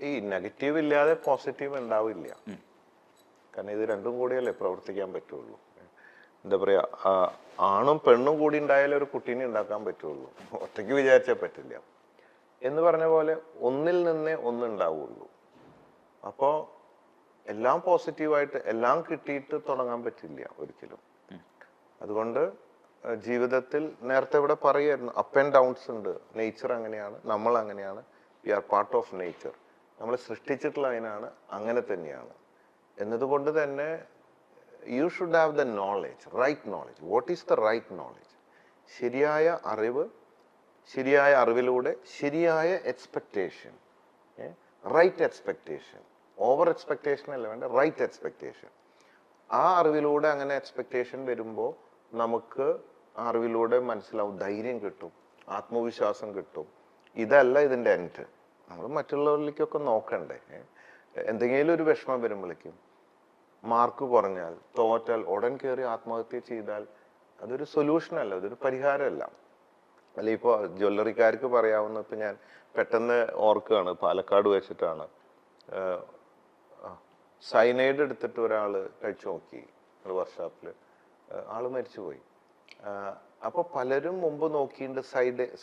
ഈ നെഗറ്റീവ് ഇല്ലാതെ പോസിറ്റീവ് ഉണ്ടാവില്ല. കാരണം ഇത് രണ്ടും കൂടിയല്ലേ പ്രവർത്തിക്കാൻ പറ്റുള്ളൂ. എന്താ പറയാ, ആണും പെണ്ണും കൂടി ഉണ്ടായാലേ ഒരു കുട്ടീനെ ഉണ്ടാക്കാൻ പറ്റുള്ളൂ, ഒറ്റയ്ക്ക് വിചാരിച്ചാൽ പറ്റില്ല. എന്ന് പറഞ്ഞ പോലെ ഒന്നിൽ നിന്നേ ഒന്നുണ്ടാവുള്ളൂ. അപ്പോൾ എല്ലാം പോസിറ്റീവായിട്ട് എല്ലാം കിട്ടിയിട്ട് തുടങ്ങാൻ പറ്റില്ല ഒരിക്കലും. അതുകൊണ്ട് ജീവിതത്തിൽ നേരത്തെ ഇവിടെ പറയായിരുന്നു, അപ്പ് ആൻഡ് ഡൗൺസ് ഉണ്ട്. നേച്ചർ അങ്ങനെയാണ്, നമ്മൾ അങ്ങനെയാണ്. We are part of nature. നമ്മൾ സൃഷ്ടിച്ചിട്ടുള്ള അതിനാണ്, അങ്ങനെ തന്നെയാണ്. എന്നതുകൊണ്ട് തന്നെ you should have the knowledge, right knowledge. What is the right knowledge? ശരിയായ അറിവ്, ശരിയായ അറിവിലൂടെ ശരിയായ expectation, right expectation. Over expectation അല്ല വേണ്ട, റൈറ്റ് എക്സ്പെക്ടേഷൻ. ആ അറിവിലൂടെ അങ്ങനെ എക്സ്പെക്ടേഷൻ വരുമ്പോൾ നമുക്ക് ആ അറിവിലൂടെ മനസ്സിലാവും, ധൈര്യം കിട്ടും, ആത്മവിശ്വാസം കിട്ടും. ഇതല്ല ഇതിൻ്റെ എൻഡ്. നമ്മൾ മറ്റുള്ളവരിലേക്കൊക്കെ നോക്കണ്ടേ. എന്തെങ്കിലും ഒരു വിഷമം വരുമ്പോഴേക്കും, മാർക്ക് കുറഞ്ഞാൽ, തോറ്റാൽ ഉടൻ കയറി ആത്മഹത്യ ചെയ്താൽ അതൊരു സൊല്യൂഷൻ അല്ല, അതൊരു പരിഹാരമല്ല. അല്ല, ഇപ്പോൾ ജ്വല്ലറിക്കാർക്ക് പറയാവുന്ന, ഇപ്പം ഞാൻ പെട്ടെന്ന് ഓർക്കുകയാണ്, പാലക്കാട് വെച്ചിട്ടാണ് സൈനൈഡ് എടുത്തിട്ട് ഒരാൾ കഴിച്ചു നോക്കി ഒരു വർക്ക്ഷോപ്പിൽ, ആള് മരിച്ചുപോയി. അപ്പോൾ പലരും മുമ്പ് നോക്കിയിട്ട്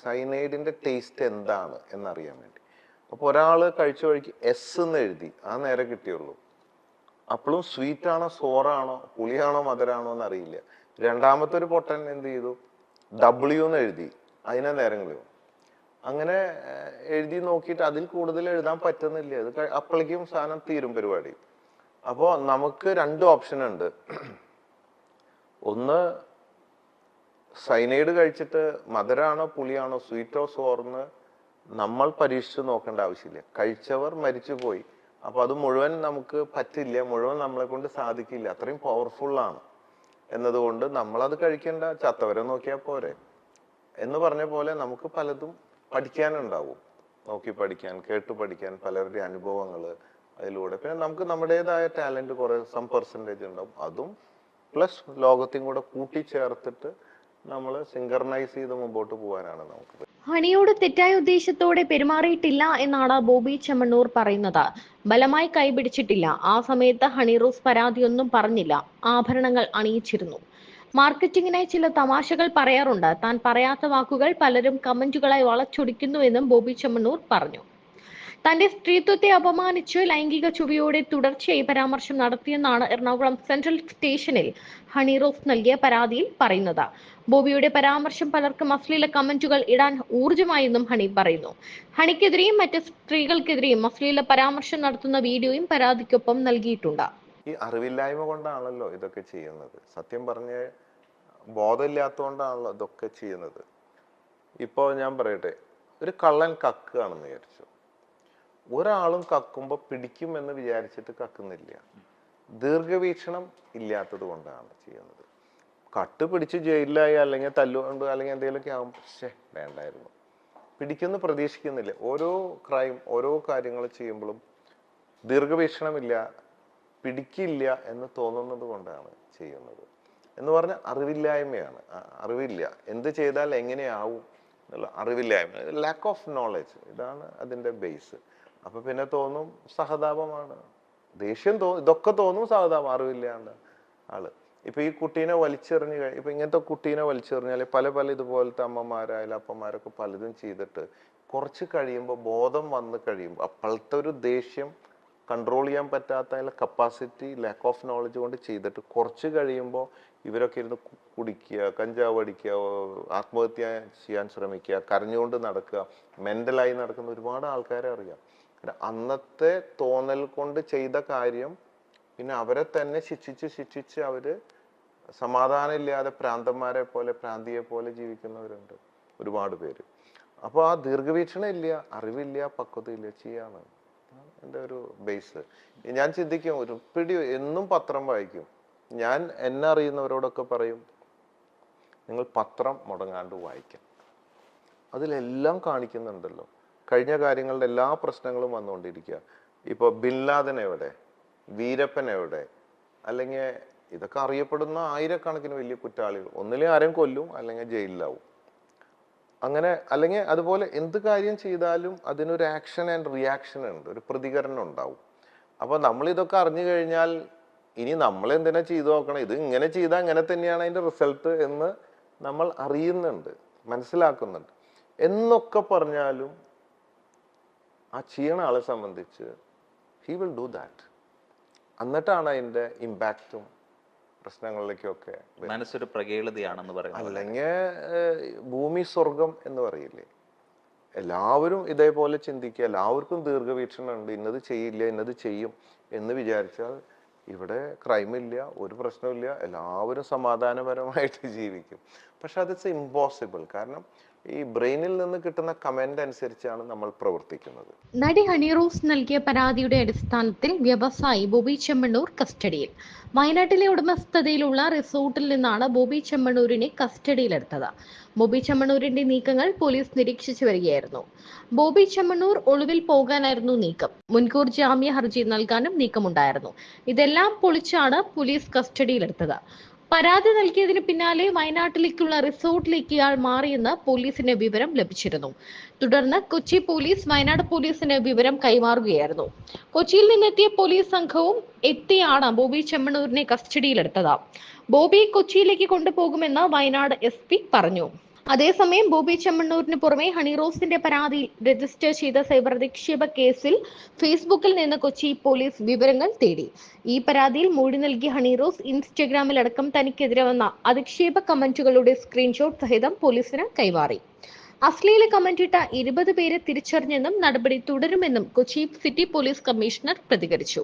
സൈനൈഡിന്റെ ടേസ്റ്റ് എന്താണ് എന്നറിയാൻ വേണ്ടി. അപ്പോൾ ഒരാൾ കഴിച്ച വഴിക്ക് എസ് എന്ന് എഴുതി, ആ നേരെ കിട്ടിയുള്ളൂ. അപ്പോഴും സ്വീറ്റ് ആണോ സോറാണോ പുളിയാണോ മധുരാണോ എന്ന് അറിയില്ല. രണ്ടാമത്തെ ഒരു പൊട്ടൻ എന്ത് ചെയ്തു, ഡബ്ല്യു എന്ന് എഴുതി, അതിനെ നേരം കളയും. അങ്ങനെ എഴുതി നോക്കിയിട്ട് അതിൽ കൂടുതൽ എഴുതാൻ പറ്റുന്നില്ല. അത് അപ്പോഴേക്കും സാധനം തീരും പരിപാടി. അപ്പോൾ നമുക്ക് രണ്ട് ഓപ്ഷൻ ഉണ്ട്. ഒന്ന്, സൈനൈഡ് കഴിച്ചിട്ട് മധുരാണോ പുളിയാണോ സ്വീറ്റോ സോർന്ന് നമ്മൾ പരീക്ഷിച്ച് നോക്കേണ്ട ആവശ്യമില്ല. കഴിച്ചവർ മരിച്ചു പോയി. അപ്പൊ അത് മുഴുവൻ നമുക്ക് പറ്റില്ല, മുഴുവൻ നമ്മളെ കൊണ്ട് സാധിക്കില്ല, അത്രയും പവർഫുള്ളാണ് എന്നതുകൊണ്ട് നമ്മളത് കഴിക്കേണ്ട, ചത്തവരെ നോക്കിയാൽ പോരെ എന്ന് പറഞ്ഞ പോലെ നമുക്ക് പലതും പഠിക്കാനുണ്ടാവും. നോക്കി പഠിക്കാൻ, കേട്ടു പഠിക്കാൻ, പലരുടെ അനുഭവങ്ങൾ അതിലൂടെ. പിന്നെ നമുക്ക് നമ്മുടേതായ ടാലന്റ് കുറെ പെർസെൻറ്റേജ് ഉണ്ടാവും. അതും പ്ലസ് ലോകത്തെയും കൂടെ കൂട്ടിച്ചേർത്തിട്ട് നമ്മൾ സിങ്കർണൈസ് ചെയ്ത് മുമ്പോട്ട് പോകാനാണ് നമുക്ക്. ഹണിയോട് തെറ്റായ ഉദ്ദേശത്തോടെ പെരുമാറിയിട്ടില്ല എന്നാണ് ബോബി ചെമ്മണ്ണൂർ പറയുന്നത്. ബലമായി കൈപിടിച്ചിട്ടില്ല. ആ സമയത്ത് ഹണി റോസ് പരാതിയൊന്നും പറഞ്ഞില്ല. ആഭരണങ്ങൾ അണിയിച്ചിരുന്നു. മാർക്കറ്റിങ്ങിനായി ചില തമാശകൾ പറയാറുണ്ട്. താൻ പറയാത്ത വാക്കുകൾ പലരും കമന്റുകളായി വളച്ചൊടിക്കുന്നുവെന്നും ബോബി ചെമ്മണ്ണൂർ പറഞ്ഞു. തന്റെ സ്ത്രീത്വത്തെ അപമാനിച്ച് ലൈംഗിക ചുവയോടെ തുടർച്ചയായി പരാമർശം നടത്തിയെന്നാണ് എറണാകുളം സെൻട്രൽ സ്റ്റേഷനിൽ ഹണി റോസ് നൽകിയ പരാതിയിൽ പറയുന്നത്. ബോബിയുടെ പരാമർശം പലർക്കും അശ്ലീല കമന്റുകൾ ഇടാൻ ഊർജ്ജമായെന്നും ഹണി പറയുന്നു. ഹണിക്കെതിരെയും മറ്റ് സ്ത്രീകൾക്കെതിരെയും അശ്ലീല പരാമർശം നടത്തുന്ന വീഡിയോയും പരാതിക്കൊപ്പം നൽകിയിട്ടുണ്ട്. ഈ അറിവില്ലായ്മ കൊണ്ടാണല്ലോ ഇതൊക്കെ ചെയ്യുന്നത്. സത്യം പറഞ്ഞ ബോധമില്ലാത്തതുകൊണ്ടാണല്ലോ ഇതൊക്കെ ചെയ്യുന്നത്. ഇപ്പോൾ ഞാൻ പറയട്ടെ, ഒരു കള്ളൻ കക്കുകയാണെന്ന് വിചാരിച്ചു. ഒരാളും കക്കുമ്പോൾ പിടിക്കുമെന്ന് വിചാരിച്ചിട്ട് കക്കുന്നില്ല. ദീർഘവീക്ഷണം ഇല്ലാത്തത് കൊണ്ടാണ് ചെയ്യുന്നത്. കട്ട് പിടിച്ച് ജയിലിലായി, അല്ലെങ്കിൽ തല്ലുകൊണ്ട്, അല്ലെങ്കിൽ എന്തെങ്കിലുമൊക്കെ ആകുമ്പോൾ വേണ്ടായിരുന്നു, പിടിക്കുമെന്ന് പ്രതീക്ഷിക്കുന്നില്ല. ഓരോ ക്രൈം, ഓരോ കാര്യങ്ങൾ ചെയ്യുമ്പോഴും ദീർഘവീക്ഷണമില്ല, പിടിക്കില്ല എന്ന് തോന്നുന്നത് കൊണ്ടാണ് ചെയ്യുന്നത്. എന്ന് പറഞ്ഞാൽ അറിവില്ലായ്മയാണ്. അറിവില്ല, എന്ത് ചെയ്താൽ എങ്ങനെയാവും എന്നുള്ള അറിവില്ലായ്മ, ലാക്ക് ഓഫ് നോളജ്, ഇതാണ് അതിൻ്റെ ബേസ്. അപ്പൊ പിന്നെ തോന്നും സഹതാപമാണ്, ദേഷ്യം ഇതൊക്കെ തോന്നും സഹതാപം, അറിവില്ലാണ്ട് ആള്. ഇപ്പൊ ഈ കുട്ടീനെ വലിച്ചെറിഞ്ഞ് ഇപ്പൊ ഇങ്ങനത്തെ കുട്ടീനെ വലിച്ചെറിഞ്ഞാൽ പല ഇതുപോലത്തെ അമ്മമാരായാലും അപ്പന്മാരൊക്കെ പലതും ചെയ്തിട്ട് കുറച്ച് കഴിയുമ്പോൾ, ബോധം വന്ന് കഴിയുമ്പോൾ, അപ്പോഴത്തെ ഒരു ദേഷ്യം കൺട്രോൾ ചെയ്യാൻ പറ്റാത്ത കപ്പാസിറ്റി, ലാക്ക് ഓഫ് നോളജ് കൊണ്ട് ചെയ്തിട്ട് കുറച്ച് കഴിയുമ്പോൾ ഇവരൊക്കെ ഇരുന്ന് കുടിക്കുക, കഞ്ചാവ് അടിക്കുക, ആത്മഹത്യ ചെയ്യാൻ ശ്രമിക്കുക, കരഞ്ഞുകൊണ്ട് നടക്കുക, മെന്റലായി നടക്കുന്ന ഒരുപാട് ആൾക്കാരെ അറിയാം. അന്നത്തെ തോന്നൽ കൊണ്ട് ചെയ്ത കാര്യം പിന്നെ അവരെ തന്നെ ശിക്ഷിച്ച് അവര് സമാധാനം ഇല്ലാതെ പ്രാന്തന്മാരെ പോലെ, പ്രാന്തിയെ പോലെ ജീവിക്കുന്നവരുണ്ട് ഒരുപാട് പേര്. അപ്പോൾ ആ ദീർഘവീക്ഷണം ഇല്ല, അറിവില്ല, പക്വതയില്ല, ചെയ്യാണ് എൻ്റെ ഒരു ബേസ്. ഞാൻ ചിന്തിക്കും, ഒരു പിടി എന്നും പത്രം വായിക്കും. ഞാൻ എന്നെ അറിയുന്നവരോടൊക്കെ പറയും, നിങ്ങൾ പത്രം മുടങ്ങാണ്ട് വായിക്കാം. അതിലെല്ലാം കാണിക്കുന്നുണ്ടല്ലോ, കഴിഞ്ഞ കാര്യങ്ങളുടെ എല്ലാ പ്രശ്നങ്ങളും വന്നുകൊണ്ടിരിക്കുക. ഇപ്പോൾ ബിൻ ലാദൻ എവിടെ, വീരപ്പൻ എവിടെ, അല്ലെങ്കിൽ ഇതൊക്കെ അറിയപ്പെടുന്ന ആയിരക്കണക്കിന് വലിയ കുറ്റവാളികൾ ഒന്നിലെ ആരെയും കൊല്ലും, അല്ലെങ്കിൽ ജയിലിലാവും. അങ്ങനെ അല്ലെങ്കിൽ അതുപോലെ എന്ത് കാര്യം ചെയ്താലും അതിനൊരു ആക്ഷൻ ആൻഡ് റിയാക്ഷൻ ഉണ്ട്, ഒരു പ്രതികരണം ഉണ്ടാവും. അപ്പോൾ നമ്മൾ ഇതൊക്കെ അറിഞ്ഞു കഴിഞ്ഞാൽ ഇനി നമ്മൾ എന്തിനാ ചെയ്തു നോക്കണം, ഇത് ഇങ്ങനെ ചെയ്താൽ ഇങ്ങനെ തന്നെയാണ് അതിൻ്റെ റിസൾട്ട് എന്ന് നമ്മൾ അറിയുന്നുണ്ട്, മനസ്സിലാക്കുന്നുണ്ട്. എന്നൊക്കെ പറഞ്ഞാലും ആ ചെയ്യണ ആളെ സംബന്ധിച്ച് ഹി വിൽ ഡു ദാറ്റ്. എന്നിട്ടാണ് അതിൻ്റെ ഇമ്പാക്റ്റും പ്രശ്നങ്ങളിലേക്കൊക്കെ. മനസ്സൊരു പ്രകേളിതയാണെന്ന് പറയുന്നത്. അല്ലെങ്കിൽ ഭൂമി സ്വർഗം എന്ന് പറയില്ലേ, എല്ലാവരും ഇതേപോലെ ചിന്തിക്കുക, എല്ലാവർക്കും ദീർഘവീക്ഷണം ഉണ്ട്, ഇന്നത് ചെയ്യില്ല ഇന്നത് ചെയ്യും എന്ന് വിചാരിച്ചാൽ ഇവിടെ ക്രൈമില്ല, ഒരു പ്രശ്നമില്ല, എല്ലാവരും സമാധാനപരമായിട്ട് ജീവിക്കും. പക്ഷെ അത് ഇമ്പോസിബിൾ. കാരണം ഈ ബ്രെയിനിൽ നിന്ന് കിട്ടുന്ന കമന്റ് അനുസരിച്ചാണ് നമ്മൾ പ്രവർത്തിക്കുന്നത്. നടി ഹണി റോസ് നൽകിയ പരാതിയുടെ അടിസ്ഥാനത്തിൽ വ്യവസായി ബോബി ചെമ്മണ്ണൂർ കസ്റ്റഡിയിൽ. വയനാട്ടിലെ ഉടമസ്ഥതയിലുള്ള റിസോർട്ടിൽ നിന്നാണ് ബോബി ചെമ്മണ്ണൂരിനെ കസ്റ്റഡിയിലെടുത്തത്. ബോബി ചെമ്മണ്ണൂരിന്റെ നീക്കങ്ങൾ പോലീസ് നിരീക്ഷിച്ചു വരികയായിരുന്നു. ബോബി ചെമ്മണ്ണൂർ ഒളിവിൽ പോകാനായിരുന്നു നീക്കം. മുൻകൂർ ജാമ്യ ഹർജി നൽകാനും നീക്കമുണ്ടായിരുന്നു. ഇതെല്ലാം പൊളിച്ചാണ് പോലീസ് കസ്റ്റഡിയിലെടുത്തത്. പരാതി നൽകിയതിന് പിന്നാലെ വയനാട്ടിലേക്കുള്ള റിസോർട്ടിലേക്ക് ഇയാൾ മാറിയെന്ന് പോലീസിന് വിവരം ലഭിച്ചിരുന്നു. തുടർന്ന് കൊച്ചി പോലീസ് വയനാട് പോലീസിന് വിവരം കൈമാറുകയായിരുന്നു. കൊച്ചിയിൽ നിന്നെത്തിയ പോലീസ് സംഘവും എത്തിയാണ് ബോബി ചെമ്മണ്ണൂരിനെ കസ്റ്റഡിയിലെടുത്തത്. ബോബി കൊച്ചിയിലേക്ക് കൊണ്ടുപോകുമെന്ന് വയനാട് SP പറഞ്ഞു. അതേസമയം ബോബി ചെമ്മണ്ണൂരിന് പുറമെ ഹണി റോസിന്റെ പരാതി രജിസ്റ്റർ ചെയ്ത സൈബർ അധിക്ഷേപ കേസിൽ ഫേസ്ബുക്കിൽ നിന്ന് കൊച്ചി പോലീസ് വിവരങ്ങൾ തേടി. ഈ പരാതിയിൽ മൊഴി നൽകിയ ഹണി റോസ് ഇൻസ്റ്റഗ്രാമിൽ അടക്കം തനിക്കെതിരെ വന്ന അധിക്ഷേപ കമന്റുകളുടെ സ്ക്രീൻഷോട്ട് സഹിതം പോലീസിന് കൈമാറി. അശ്ലീല കമന്റിട്ട 20 പേരെ തിരിച്ചറിഞ്ഞെന്നും നടപടി തുടരുമെന്നും കൊച്ചി സിറ്റി പോലീസ് കമ്മീഷണർ പ്രതികരിച്ചു.